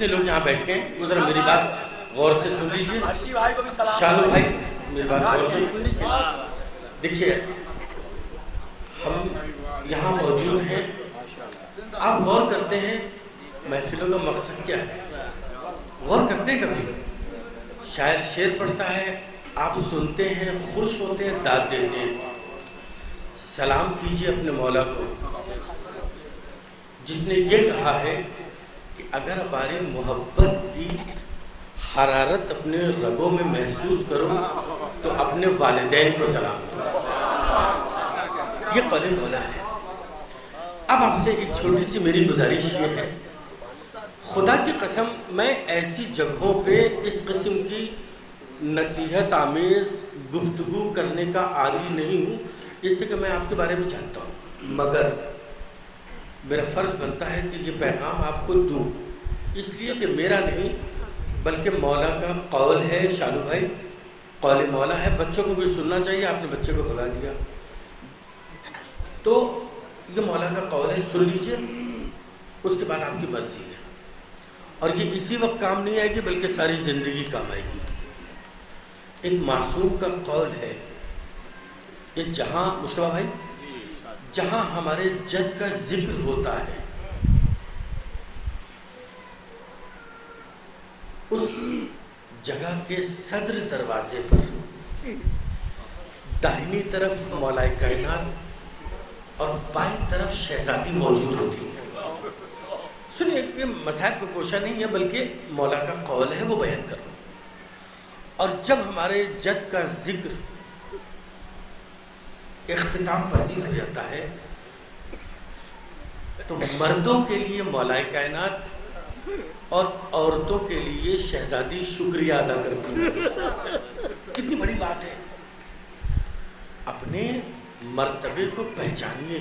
جتنے لوگ یہاں بیٹھے ہیں وہ ذرا میری بات غور سے سن لیجیے. شانو بھائی میری بات غور سے سن لیجیے. دیکھیے ہم یہاں موجود ہیں, آپ غور کرتے ہیں محفلوں کا مقصد کیا ہے؟ غور کرتے ہیں کبھی؟ شاعر شعر پڑھتا ہے, آپ سنتے ہیں, خوش ہوتے ہیں, داد دیتے ہیں. سلام کیجیے اپنے مولا کو جس نے یہ کہا ہے کہ اگر ہماری محبت کی حرارت اپنے رگوں میں محسوس کرو تو اپنے والدین کو سلام کرو. یہ قول مولا ہے. اب آپ سے ایک چھوٹی سی میری گزارش یہ ہے, خدا کی قسم میں ایسی جگہوں پہ اس قسم کی نصیحت آمیز گفتگو کرنے کا عادی نہیں ہوں, اس لیے کہ میں آپ کے بارے میں جانتا ہوں, مگر میرا فرض بنتا ہے کہ یہ پیغام آپ کو دوں, اس لیے کہ میرا نہیں بلکہ مولا کا قول ہے. شانو بھائی قول مولا ہے, بچوں کو بھی سننا چاہیے. آپ نے بچے کو بھگا دیا تو یہ مولا کا قول ہے, سن لیجئے, اس کے بعد آپ کی مرضی ہے. اور یہ اسی وقت کام نہیں آئے گی بلکہ ساری زندگی کام آئے گی. ایک معصوم کا قول ہے کہ جہاں مصطفیٰ بھائی جہاں ہمارے جد کا ذکر ہوتا ہے اس جگہ کے صدر دروازے پر داہنی طرف مولا کائنات اور بائیں طرف شہزادی موجود ہوتی ہے. سنیے, یہ مذاہب کا کوشہ نہیں ہے بلکہ مولا کا قول ہے, وہ بیان کر رہا ہوں. اور جب ہمارے جد کا ذکر اختتام پذیر ہو جاتا ہے تو مردوں کے لیے مولا کائنات اور عورتوں کے لیے شہزادی شکریہ ادا کرتی ہے. کتنی بڑی بات ہے. اپنے مرتبے کو پہچانیے.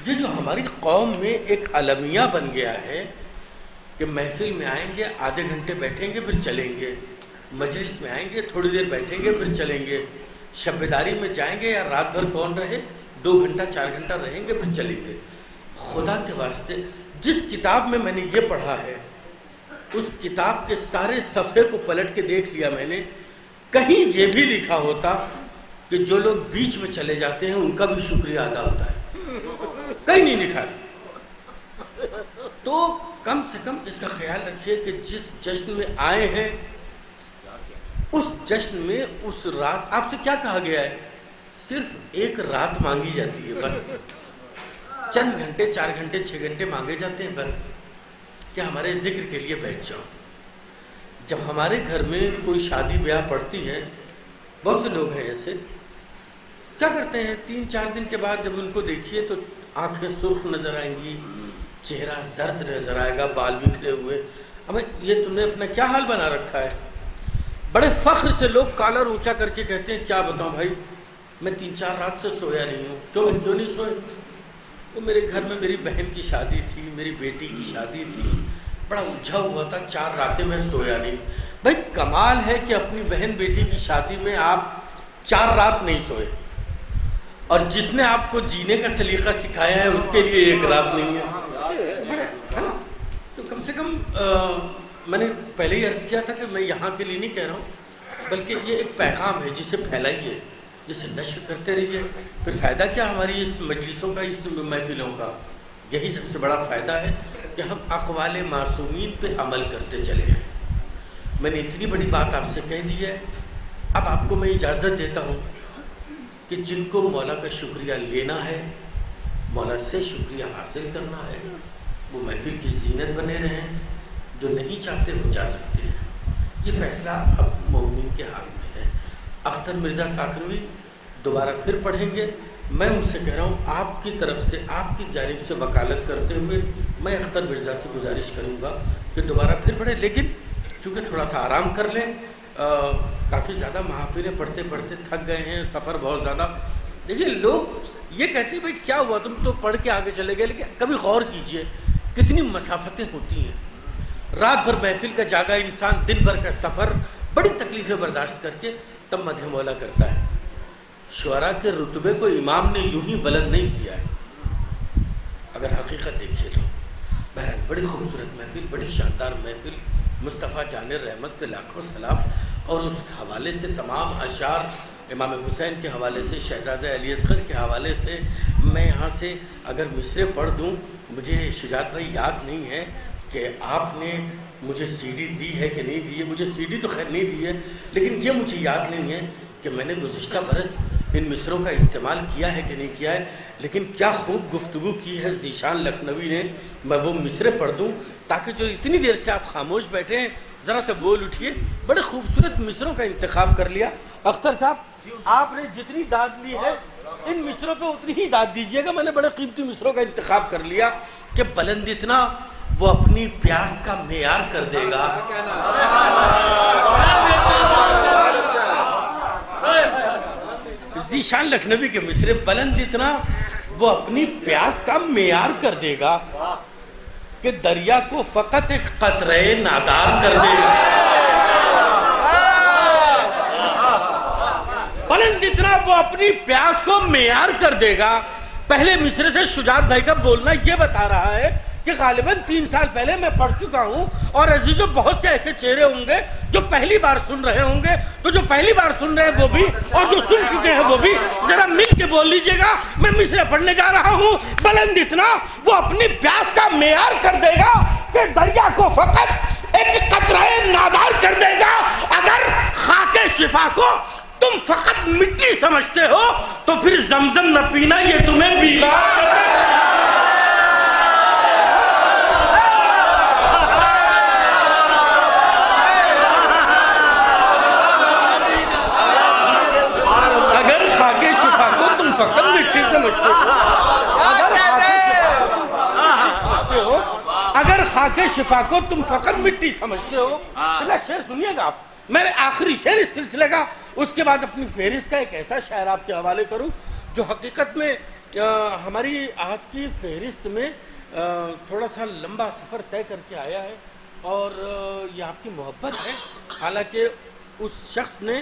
یہ جو ہماری قوم میں ایک المیہ بن گیا ہے کہ محفل میں آئیں گے, آدھے گھنٹے بیٹھیں گے پھر چلیں گے, مجلس میں آئیں گے تھوڑی دیر بیٹھیں گے پھر چلیں گے, شب بیداری میں جائیں گے یا رات بھر کون رہے 2 گھنٹہ 4 گھنٹہ رہیں گے پھر چلیں گے. خدا کے واسطے جس کتاب میں نے یہ پڑھا ہے اس کتاب کے سارے صفحے کو پلٹ کے دیکھ لیا میں نے, کہیں یہ بھی لکھا ہوتا کہ جو لوگ بیچ میں چلے جاتے ہیں ان کا بھی شکریہ ادا ہوتا ہے, کہیں نہیں لکھا. تو کم سے کم اس کا خیال رکھیے کہ جس جشن میں آئے ہیں اس جشن میں اس رات آپ سے کیا کہا گیا ہے؟ صرف ایک رات مانگی جاتی ہے, بس چند گھنٹے 4 گھنٹے 6 گھنٹے مانگے جاتے ہیں بس, کہ ہمارے ذکر کے لیے بیٹھ جاؤ. جب ہمارے گھر میں کوئی شادی بیاہ پڑتی ہے, بہت سے لوگ ہیں ایسے, کیا کرتے ہیں 3-4 دن کے بعد جب ان کو دیکھیے تو آنکھیں سرخ نظر آئیں گی, چہرہ زرد نظر آئے گا, بال بکھرے ہوئے. اب یہ تم نے اپنا کیا حال بنا رکھا ہے؟ بڑے فخر سے لوگ کالر اونچا کر کے کہتے ہیں کیا بتاؤں بھائی میں 3-4 رات سے سویا نہیں ہوں. کیوں نہیں سوئے؟ وہ میرے گھر میں میری بہن کی شادی تھی, میری بیٹی کی شادی تھی, بڑا الجھا ہوا تھا, 4 راتیں میں سویا نہیں. بھائی کمال ہے کہ اپنی بہن بیٹی کی شادی میں آپ 4 رات نہیں سوئے, اور جس نے آپ کو جینے کا سلیقہ سکھایا ہے اس کے لیے 1 رات نہیں ہے نا. تو کم سے کم میں نے پہلے ہی عرض کیا تھا کہ میں یہاں کے لیے نہیں کہہ رہا ہوں بلکہ یہ ایک پیغام ہے جسے پھیلائیے, جسے نشر کرتے رہیے. پھر فائدہ کیا ہماری اس مجلسوں کا, اس محفلوں کا؟ یہی سب سے بڑا فائدہ ہے کہ ہم اقوال معصومین پہ عمل کرتے چلے ہیں. میں نے اتنی بڑی بات آپ سے کہہ دی ہے, اب آپ کو میں اجازت دیتا ہوں کہ جن کو مولا کا شکریہ لینا ہے, مولا سے شکریہ حاصل کرنا ہے, وہ محفل کی زینت بنے رہیں. جو نہیں چاہتے وہ جا سکتے ہیں. یہ فیصلہ اب مومن کے ہاتھ میں ہے. اختر مرزا ساکھروی دوبارہ پھر پڑھیں گے. میں ان سے کہہ رہا ہوں آپ کی طرف سے, آپ کی جانب سے وکالت کرتے ہوئے میں اختر مرزا سے گزارش کروں گا کہ دوبارہ پھر پڑھیں, لیکن چونکہ تھوڑا سا آرام کر لیں. کافی زیادہ محافلیں پڑھتے پڑھتے تھک گئے ہیں, سفر بہت زیادہ. دیکھیے لوگ یہ کہتے ہیں بھائی کیا ہوا تم تو پڑھ کے آگے چلے گئے, لیکن کبھی غور کیجئے کتنی مسافتیں ہوتی ہیں. رات بھر محفل کا جاگا انسان دن بھر کا سفر بڑی تکلیفیں برداشت کر کے تب مدح مولا کرتا ہے. شعراء کے رتبے کو امام نے یوں ہی بلند نہیں کیا ہے. اگر حقیقت دیکھیے تو بہرحال بڑی خوبصورت محفل، بڑی شاندار محفل، مصطفیٰ جان رحمت پہ لاکھوں سلام. اور اس حوالے سے تمام اشعار امام حسین کے حوالے سے، شہزادہ علی اصغر کے حوالے سے میں یہاں سے اگر مصرے پڑھ دوں، مجھے شجاعت بھائی یاد نہیں ہے کہ آپ نے مجھے سی ڈی دی ہے کہ نہیں دی ہے. مجھے سی ڈی تو خیر نہیں دی ہے، لیکن یہ مجھے یاد نہیں ہے کہ میں نے گزشتہ برس ان مصروں کا استعمال کیا ہے کہ نہیں کیا ہے. لیکن کیا خوب گفتگو کی ہے ذیشان لکھنوی نے. میں وہ مصرے پڑھ دوں تاکہ جو اتنی دیر سے آپ خاموش بیٹھے ہیں ذرا سے بول اٹھیے. بڑے خوبصورت مصروں کا انتخاب کر لیا. اختر صاحب آپ نے جتنی داد لی ہے ان مصروں پہ اتنی ہی داد دیجیے گا. میں نے بڑے قیمتی مصروں کا انتخاب کر لیا کہ بلند اتنا وہ اپنی پیاس کا معیار کر دے گا. ذیشان لکھنوی کے مصرے، بلند اتنا وہ اپنی پیاس کا معیار کر دے گا کہ دریا کو فقط ایک قطرے نادار کر دے گا. بلند اتنا وہ اپنی پیاس کو معیار کر دے گا. پہلے مصرے سے شجاعت بھائی کا بولنا یہ بتا رہا ہے کہ غالباً 3 سال پہلے میں پڑھ چکا ہوں، اور عزیزوں بہت سے ایسے چہرے ہوں گے جو پہلی بار سن رہے ہوں گے. تو جو پہلی بار سن رہے ہیں وہ بھی، اور جو سن چکے ہیں وہ بھی ذرا مل کے بول لیجئے گا. میں مصرے پڑھنے جا رہا ہوں. بلند اتنا وہ اپنی پیاس کا معیار کر دے گا کہ دریا کو فقط ایک قطرے نادار کر دے گا. اگر خاک شفا کو تم فقط مٹی سمجھتے ہو تو پھر زمزم نہ پینا، یہ تمہیں بیمار کر دے گا. اگر خاک شفا کو تم فقط مٹی سمجھتے ہو، اگر خاک شفا کو تم فقط مٹی سمجھتے ہو، پہلا شعر سنیے گا آپ. میں آخری شعر اس سلسلے کا، اس کے بعد اپنی فہرست کا ایک ایسا شعر آپ کے حوالے کروں جو حقیقت میں ہماری آج کی فہرست میں تھوڑا سا لمبا سفر طے کر کے آیا ہے. اور یہ آپ کی محبت ہے. حالانکہ اس شخص نے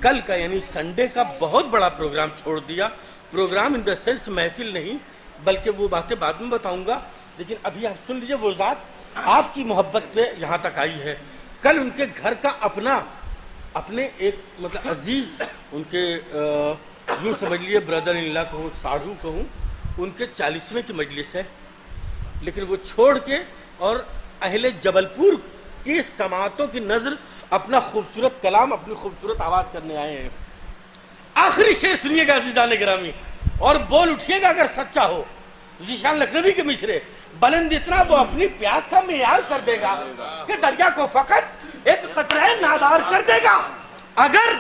کل کا یعنی سنڈے کا بہت بڑا پروگرام چھوڑ دیا. پروگرام ان دا سینس محفل نہیں، بلکہ وہ باتیں بعد میں بتاؤں گا. لیکن ابھی آپ سن لیجئے، وہ ذات آپ کی محبت پہ یہاں تک آئی ہے. کل ان کے گھر کا اپنے ایک مطلب عزیز، ان کے یوں سمجھ لیے بردر ان لا کہوں، ساڑھو کہوں، ان کے 40ویں کی مجلس ہے. لیکن وہ چھوڑ کے اور اہل جبل پور کی سماعتوں کی نظر اپنا خوبصورت کلام، اپنی خوبصورت آواز کرنے آئے ہیں. آخری شعر سنیے گا عزیزان گرامی، اور بول اٹھیے گا اگر سچا ہو. ذیشان لکھنوی کے مصرے، بلند اتنا وہ اپنی پیاس کا معیار کر دے گا کہ دریا کو فقط ایک قطرے نادار کر دے گا. اگر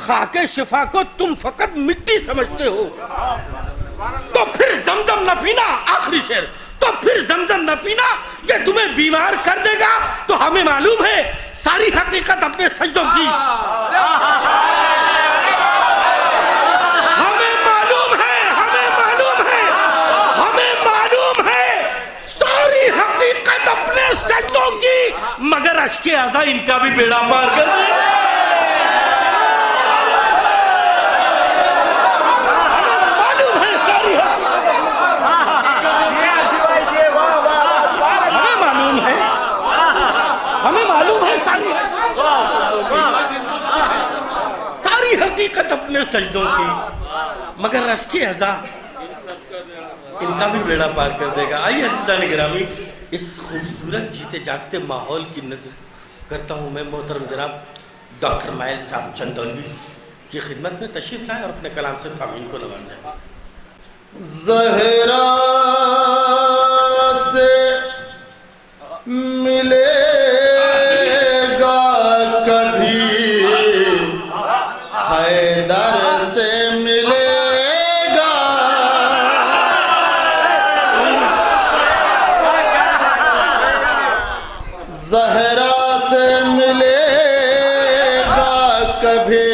خاک شفا کو تم فقط مٹی سمجھتے ہو تو پھر زمزم نہ پینا. آخری شعر، تو پھر زمزم نہ پینا، یہ تمہیں بیمار کر دے گا. تو ہمیں معلوم ہے ساری حقیقت اپنے سجدوں کی، مگر اشک اعضا ان کا بھی بیڑا پار کر دے. معلوم ہے ساری، ہمیں معلوم ہے ساری حقیقت اپنے سجدوں کی، مگر اشک اعضا ان کا بھی بیڑا پار کر دے گا. آئیے عزیزان گرامی، اس خوبصورت جیتے جاگتے ماحول کی نظر کرتا ہوں میں محترم جناب ڈاکٹر مائل صاحب چندولوی کی خدمت میں تشریف لائیں اور اپنے کلام سے سامعین کو نوازیں. زہرا سے ملے گا کبھی، حیدر سے ملے گا، زہرا سے ملے گا کبھی،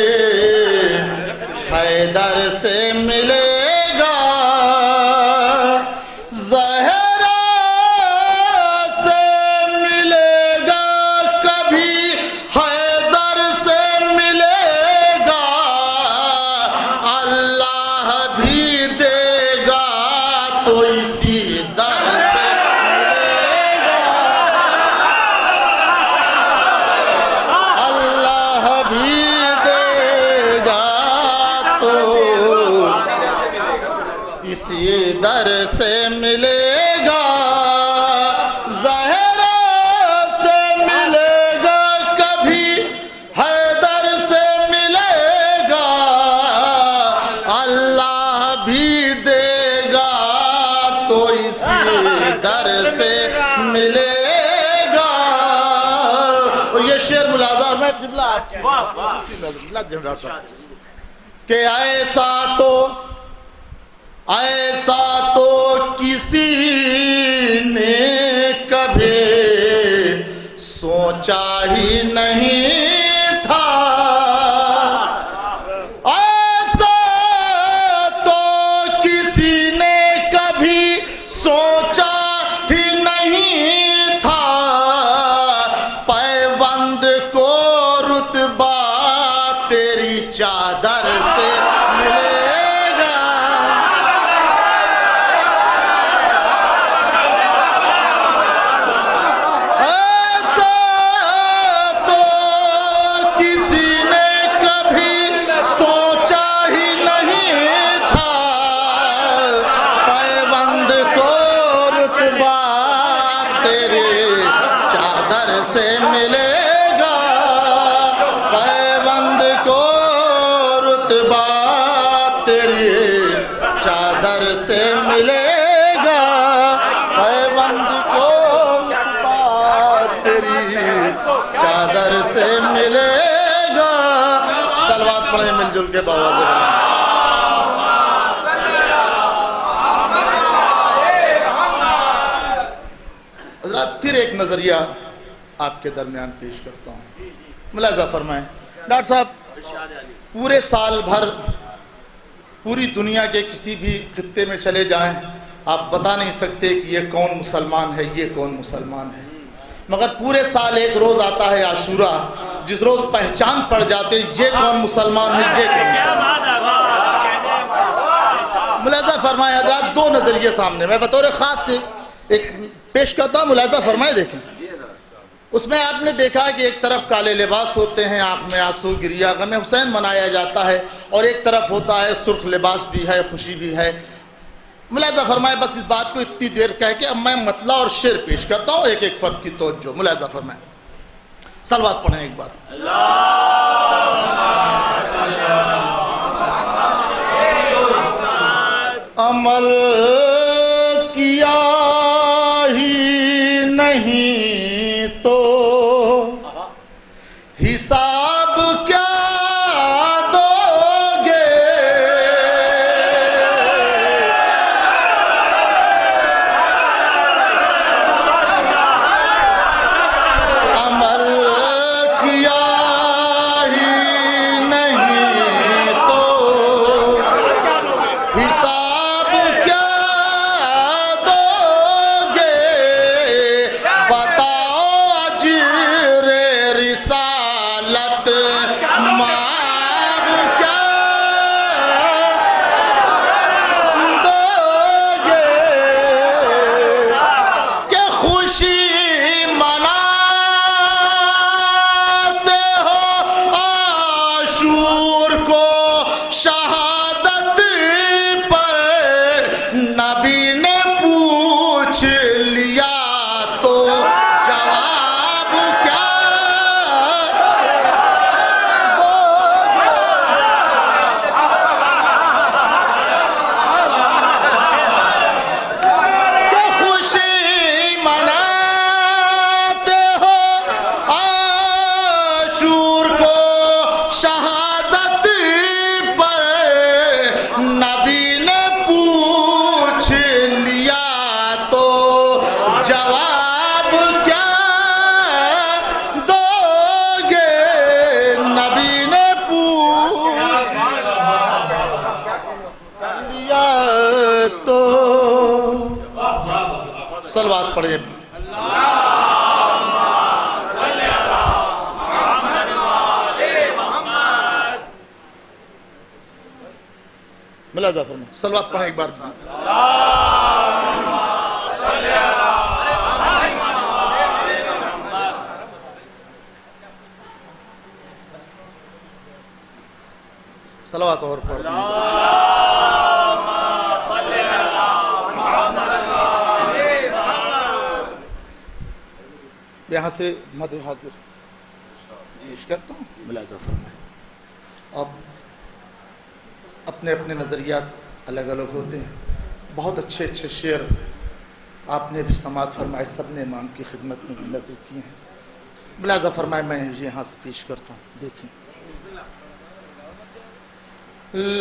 حیدر سے ملے گا، زہرا سے ملے گا کبھی، حیدر سے ملے گا، اللہ بھی دے گا تو اسی در سے ملے سے ملے گا زہرا سے ملے گا کبھی حیدر سے ملے گا اللہ بھی دے گا تو اسی ڈر سے ملے گا. یہ شعر ملازہ میں کہ ایسا تو کسی نے کبھی سوچا ہی نہیں تھا. ایسا تو کسی نے کبھی سوچا ہی نہیں تھا. پیوند کو رتبہ تیری چادر سے ملے گا. ایسا تو کسی نے کبھی سوچا ہی نہیں تھا. پیوند کو رتبہ تیرے چادر سے ملے گا. پیوند کو رتبہ تیری چادر سے ملے گا. پیوند کو رتبہ تیری چادر سے ملے گا. صلوات پڑھیں مل جل کے باواز بلند. حضرات پھر ایک نظریہ آپ کے درمیان پیش کرتا ہوں. ملاحظہ فرمائیں ڈاکٹر صاحب، پورے سال بھر پوری دنیا کے کسی بھی خطے میں چلے جائیں آپ بتا نہیں سکتے کہ یہ کون مسلمان ہے، یہ کون مسلمان ہے. مگر پورے سال ایک روز آتا ہے عاشورہ، جس روز پہچان پڑ جاتے یہ کون مسلمان ہے، یہ کون مسلمان ہے. ملاحظہ فرمائیں حضرات، دو نظریے سامنے میں بطور خاص سے ایک پیش کرتا ہوں. ملاحظہ فرمائیں، دیکھیں اس میں آپ نے دیکھا کہ ایک طرف کالے لباس ہوتے ہیں، آنکھ میں آنسو، گریا غم حسین منایا جاتا ہے، اور ایک طرف ہوتا ہے سرخ لباس بھی ہے، خوشی بھی ہے. ملاحظہ فرمائے بس اس بات کو اتنی دیر کہہ کے اب میں مطلع اور شعر پیش کرتا ہوں، ایک ایک فرد کی توجہ. ملاحظہ فرمائے، صلوات پڑھیں ایک بار. عمل کیا ہی نہیں تو حساب کیا دو گے. عمل کیا ہی نہیں تو حساب کیا دو گے. بتاؤ اجر رسالت ماب کیا دو گے. کہ خوشی مناتے ہو عاشور کو شہادت پر. نبی نے پوچھ لیا تو جواب کیا کہ خوشی مناتے ہو عاشور کو شہادت پر. نبی نے پوچھ لیا تو جواب کیا دو گے. نبی نے پوچھ لیا تو. صلوات پڑھیں. ملاحظہ فرمائیں، صلوات پڑھیں ایک بار. صلوات اور پڑھ. یہاں سے مد حاضر پیش کرتا ہوں، ملاحظہ فرمائیں. اب اپنے اپنے نظریات الگ الگ ہوتے ہیں، بہت اچھے اچھے شعر آپ نے بھی سماعت فرمائے، سب نے امام کی خدمت میں بھی نظر کیے ہیں. ملاحظہ فرمائے، میں یہاں سے پیش کرتا ہوں. دیکھیں،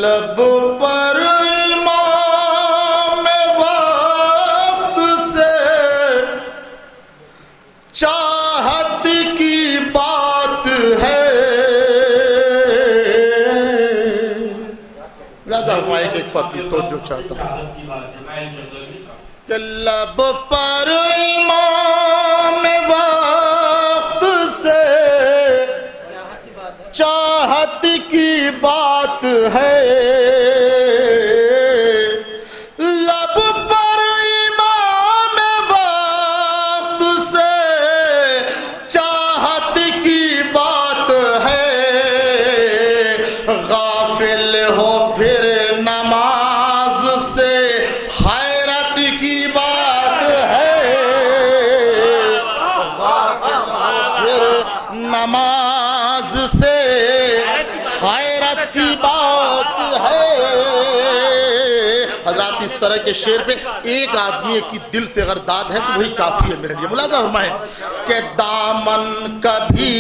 لب پر امام وقت سے چاہت کی بات ہے. لہذا ہمارے ایک فرقی تو جو چاہتا ہوں کہ لب پر امام وقت سے چاہت کی بات ہے. لب پر امام وقت سے چاہت کی بات ہے. غافل ہو پھر نماز سے حیرت کی بات ہے. غافل ہو پھر نماز سے حیرت کی بات ہے. حضرات، اس طرح کے شعر پہ ایک آدمی کی دل سے اگر داد ہے تو وہی کافی ہے میرے لیے. ملاحظہ فرمائیں کہ دامن کبھی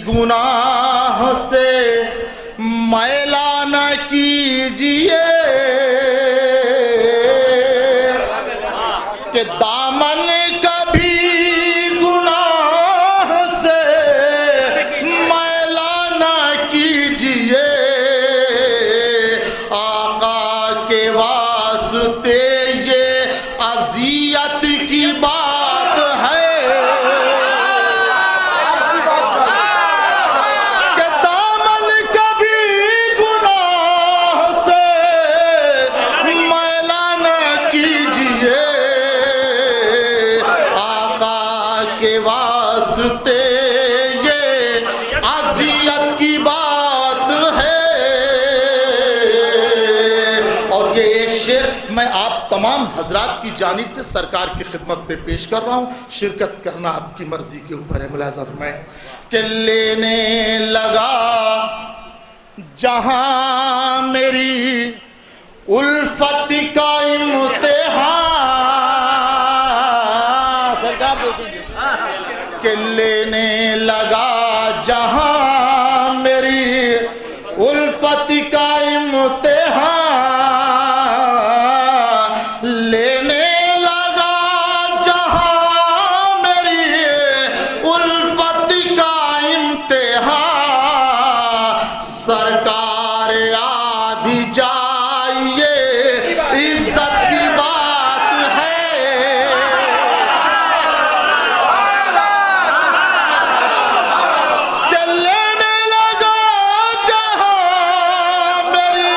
گناہ سے میلا نہ کیجیے، کہ دامن کبھی گناہ سے میلا نہ کیجیے. آقا کے واسطے یہ اذیت کی بات ہے. کہ دامن کبھی گناہ سے میلا نہ کیجیے. آقا کے واسطے یہ اذیت کی بات ہے. اور یہ ایک شعر میں آپ تمام حضرات کی جانب سے سرکار کی خدمت پہ پیش کر رہا ہوں. شرکت کرنا آپ کی مرضی کے اوپر ہے. ملاحظہ فرمائیں کہ لینے لگا جہاں میری الفت کا امتحان. سرکار دیکھیں کہ لینے لگا جہاں میری الفت کا امتحان. لینے لگا جہاں میری الفت کا امتحان. سرکار آ بھی جائیے، عزت کی بات ہے. کہ لینے لگا جہاں میری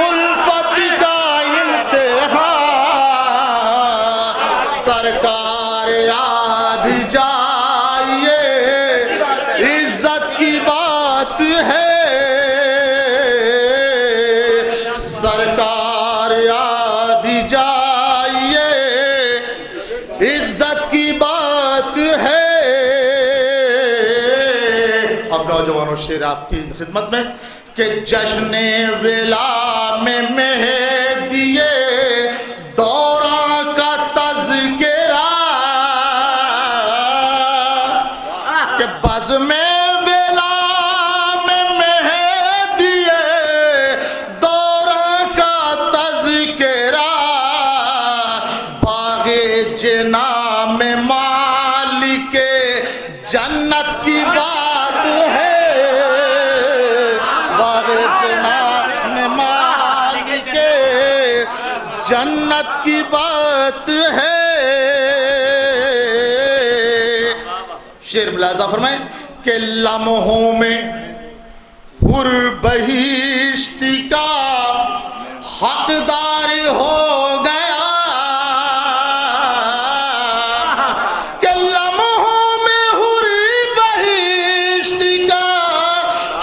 الفت کا امتحان. سرکار آ بھی جائیے، عزت کی بات ہے. سرکار آ بھی جائیے، عزت کی بات ہے. اب نوجوانوں، شعر آپ کی خدمت میں کہ جشن ولا میں مہدی دوراں کا تذکرہ، کہ بزم ولا میں مہدی دوراں کا تذکرہ. باغ جنا میں مالک جنت کی بات ہے. باغ جنا میں مالک جنت کی بات ہے. شعر ملاحظہ فرمائیں کہ لمحوں میں حر بہشت کا حقدار ہو گیا. کہ لمحوں میں حر بہشت کا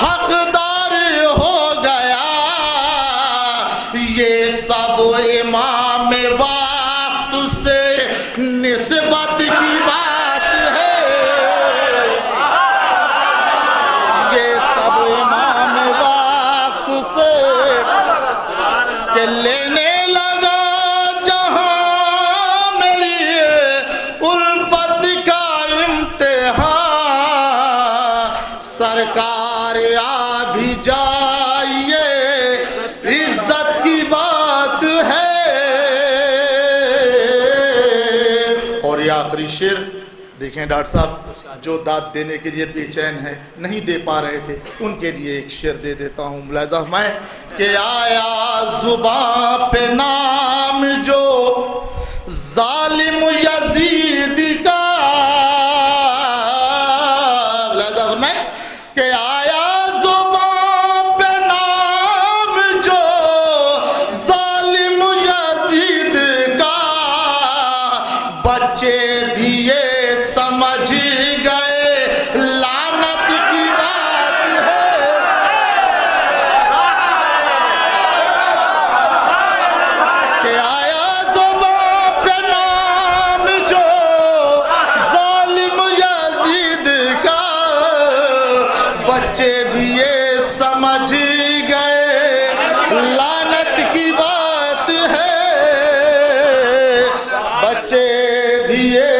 حقدار ہو گیا. یہ سب امام وقت سے نسبت کی بات ہے. کہ لینے لگا جہاں میری الفت کا امتحان، سرکار آ بھی جائیے عزت کی بات ہے۔ اور یہ آخری شعر دیکھیں ڈاکٹر صاحب، جو داد دینے کے لیے بے چین ہیں، نہیں دے پا رہے تھے، ان کے لیے ایک شعر دے دیتا ہوں۔ ملاحظہ فرمائیں کہ آیا زباں پہ نام جو ظالم یزید کا، ملاحظہ فرمائیں کہ آیا زباں پہ نام جو ظالم یزید کا، بچے بھی یہ سمجھ گئے لعنت کی بات ہے۔ کہ آیا زباں پہ نام جو ظالم یزید کا، بچے بھی یہ سمجھ گئے لعنت کی بات ہے، بچے بھی یہ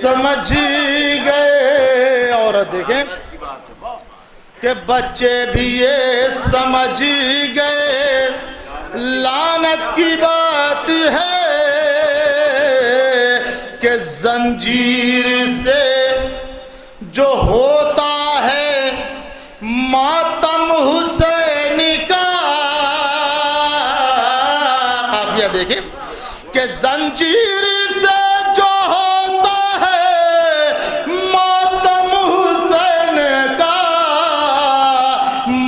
سمجھ گئے۔ اور دیکھیں کہ بچے بھی یہ سمجھ گئے لعنت کی بات ہے، کہ زنجیر سے جو ہوتا ہے ماتم حسین کا، قافیہ دیکھیں کہ زنجیر سے جو ہوتا ہے ماتم حسین کا،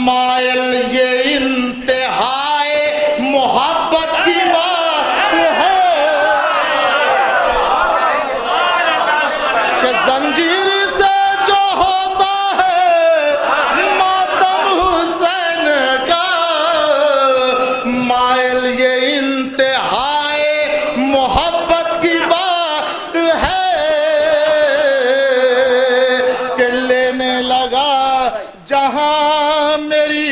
مائل یہ انتہائے محبت کی بات ہے، کہ زنجیر سے جو ہوتا ہے ماتم حسین کا، مائل یہ انتہائے محبت کی بات ہے، کہ لینے لگا جہاں میری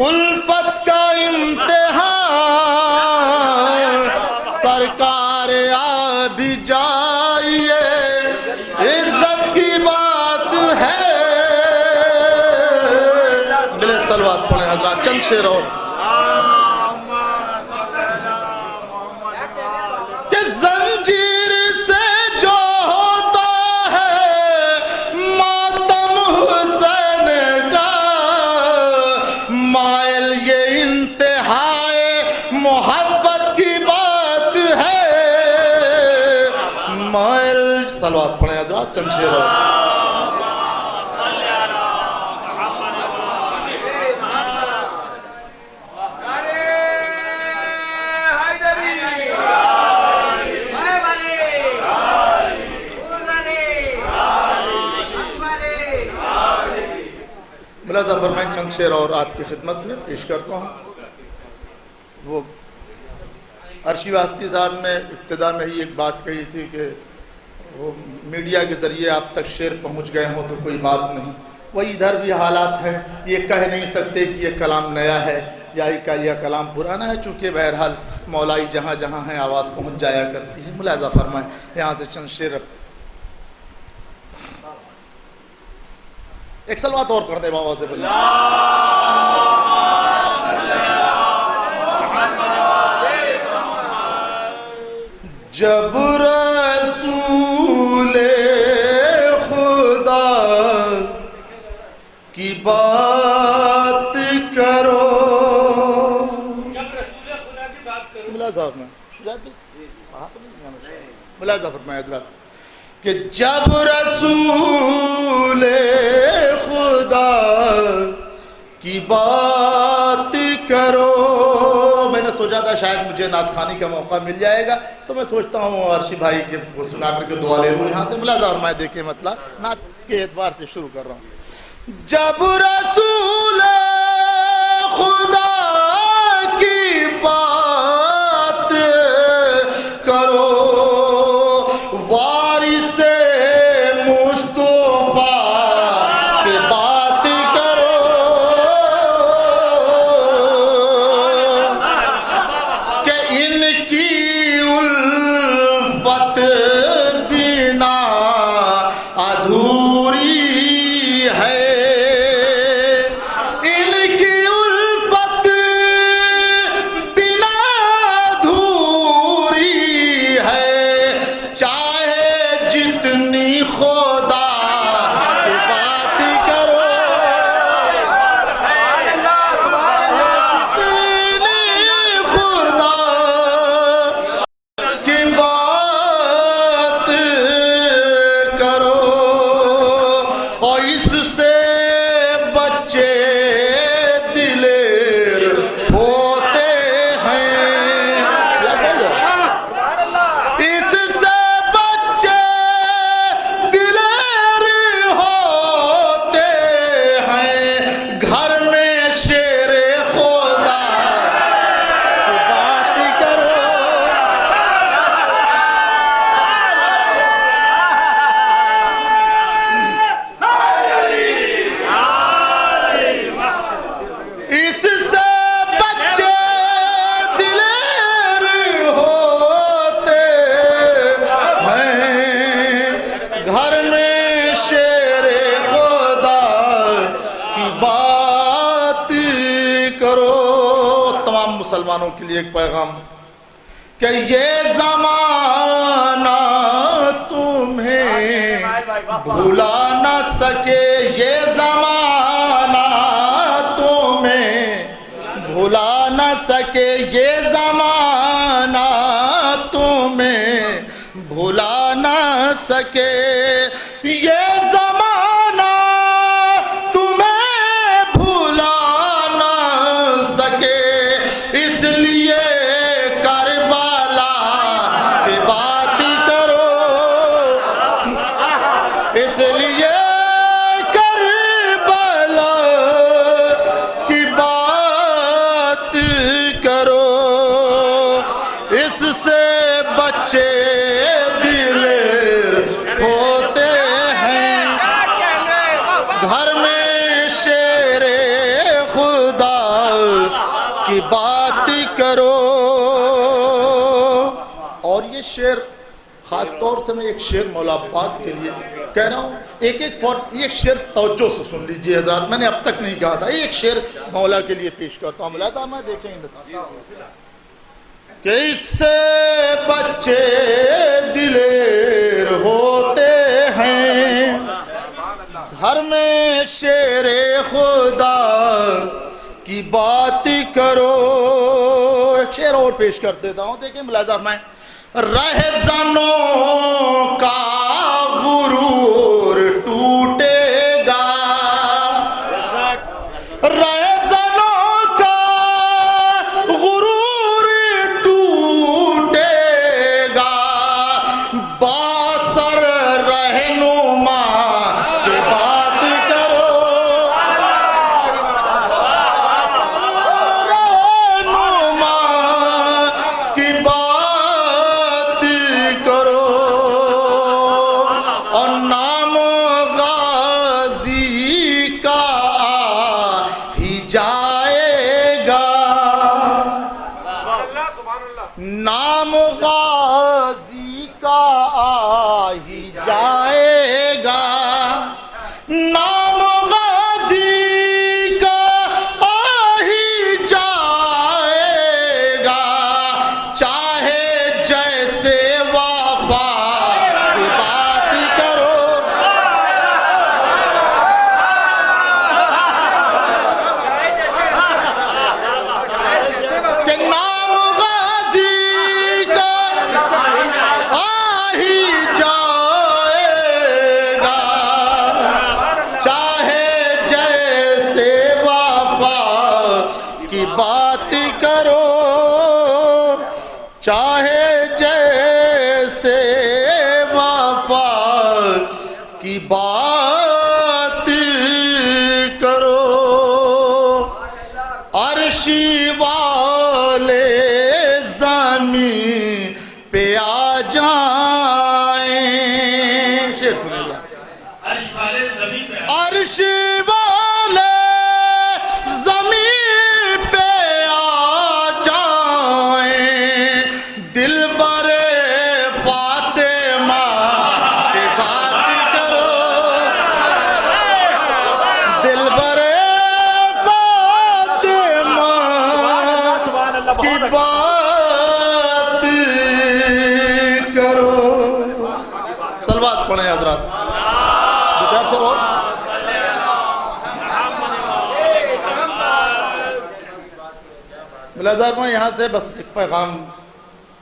الفت کا امتحان، سرکار آ بھی جائیے عزت کی بات ہے۔ ملے صلوات پڑھیں حضرات، چند شعر اور کہ زنجیر سے جو ہوتا ہے ماتم حسین کا، مائل یہ انتہائے محبت کی بات ہے، مائل صلوات پڑھیں حضرات، چند شعر اور ملاحظہ فرمائیں چند شعر اور آپ کی خدمت میں پیش کرتا ہوں۔ وہ عرشی واسطی صاحب نے ابتدا میں ہی ایک بات کہی تھی کہ وہ میڈیا کے ذریعے آپ تک شعر پہنچ گئے ہوں تو کوئی بات نہیں، وہی ادھر بھی حالات ہیں، یہ کہہ نہیں سکتے کہ یہ کلام نیا ہے یا یہ کلام پرانا ہے، چونکہ بہرحال مولائی جہاں جہاں ہیں آواز پہنچ جایا کرتی ہے۔ ملاحظہ فرمائیں یہاں سے چند شعر، ایک صلوات اور پڑھ دے بابا سے بولے۔ جب رسول خدا کی بات کرو، ملاحظہ فرمائے حضرات کہ جب رسول خدا کی بات کرو، میں نے سوچا تھا شاید مجھے نعت خوانی کا موقع مل جائے گا، تو میں سوچتا ہوں عرشی بھائی کے سنا کر کے دعا لے لوں یہاں سے۔ ملاحظہ فرمائے دیکھیں مطلب نعت کے اعتبار سے شروع کر رہا ہوں۔ جب رسول خدا کی بات کرو، وارث مصطفیٰ کی بات کرو، اور اس سے بچے دلیر ہوتے ہیں، اس سے بچے دلیر ہوتے ہیں، گھر میں شیر خدا کی بات کرو. اس سے بچے دلیر ہوتے ہیں، گھر میں شیر خدا کی بات کرو. تمام مسلمانوں کے لیے ایک پیغام کہ یہ زمانہ تمہیں بھلا نہ سکے، یہ زمانہ تمہیں بھلا نہ سکے، یہ زمانہ تمہیں بھلا نہ سکے، یہ زمانہ تمہیں بھلا نہ سکے. اس لیے کربلا کی بات کرو، اس لیے کربلا کی بات کرو. اس سے بچے دلیر ہوتے ہیں، گھر میں شیر خدا کی بات کرو. اور یہ شعر خاص طور سے میں ایک شعر مولا عباس کے لیے کہہ رہا ہوں. ایک شعر توجہ سے سن لیجئے حضرات، میں نے اب تک نہیں کہا تھا. ایک شعر مولا کے لیے پیش کرتا ہوں. ملاحظہ میں دیکھیں کہ اس سے بچے دلیر ہوتے ہیں، گھر میں شیر خدا کی بات کرو. ایک شعر اور پیش کر دیتا ہوں، دیکھیں ملاحظہ میں. رہزنوں کا غرور ٹوٹے گا، رہزنوں کا غرور ٹوٹے گا، باثر رہنما کی بات کرو، رہنما کی بات کرو. اور نام غازی کا آ ہی جائے گا، نام غازی کا آ ہی جائے گا، نام غازی کا آ ہی جائے گا. چاہے جیسے وفا کی بات کرو، کہ نام غازی کا آ ہی جائے گا. چاہے جیسے وفا کی بات کرو، چاہے جیسے وفا کی بات کرو. عرشی والے زمین پہ آ جائیں، شعر سنیں گا. عرش والے زمین پہ آ جائیں، دلبر فاطمہ کی بات کرو، دلبر فاطمہ کی بات کرو. صلوات پڑھیں حضرات. دو چار شعر اور. ملاحظہ میں یہاں سے بس ایک پیغام